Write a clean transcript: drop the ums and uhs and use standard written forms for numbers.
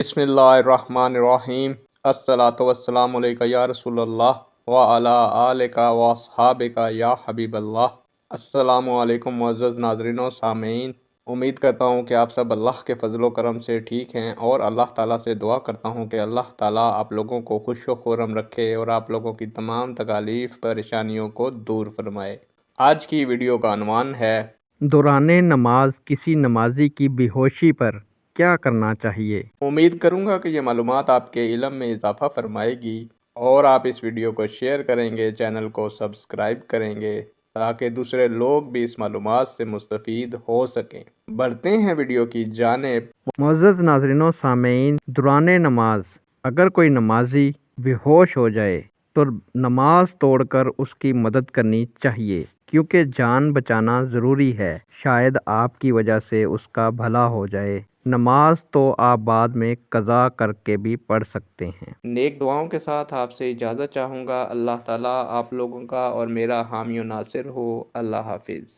बिस्मिल्लाहिर्रहमानिर्रहीम। अस्सलातु वस्सलामु अलैका या रसूल अल्लाह व अला आलिका व अस्हाबिका या हबीब अल्लाह। अस्सलामु अलैकुम मुअज़्ज़ज़ नाज़रीन व सामीन। उम्मीद करता हूँ कि आप सब अल्लाह के फजल व करम से ठीक हैं और अल्लाह ताला से दुआ करता हूँ कि अल्लाह ताला आप लोगों को खुश व खुर्रम रखे और आप लोगों की तमाम तकालीफ परेशानियों को दूर फरमाए। आज की वीडियो का अनवान है दौराने नमाज किसी नमाजी की बेहोशी पर क्या करना चाहिए। उम्मीद करूँगा कि ये मालूमात आपके इल्म में इजाफ़ा फरमाएगी और आप इस वीडियो को शेयर करेंगे, चैनल को सब्सक्राइब करेंगे ताकि दूसरे लोग भी इस मालूमात से मुस्तफ़ीद हो सकें। बढ़ते हैं वीडियो की जानिब। मुअज़्ज़ज़ नाज़रीन व सामीन, दौराने नमाज अगर कोई नमाजी बेहोश हो जाए तो नमाज तोड़कर उसकी मदद करनी चाहिए, क्योंकि जान बचाना ज़रूरी है। शायद आपकी वजह से उसका भला हो जाए। नमाज तो आप बाद में कज़ा करके भी पढ़ सकते हैं। नेक दुआओं के साथ आपसे इजाज़त चाहूँगा। अल्लाह ताला आप लोगों का और मेरा हामी और नासिर हो। अल्लाह हाफिज़।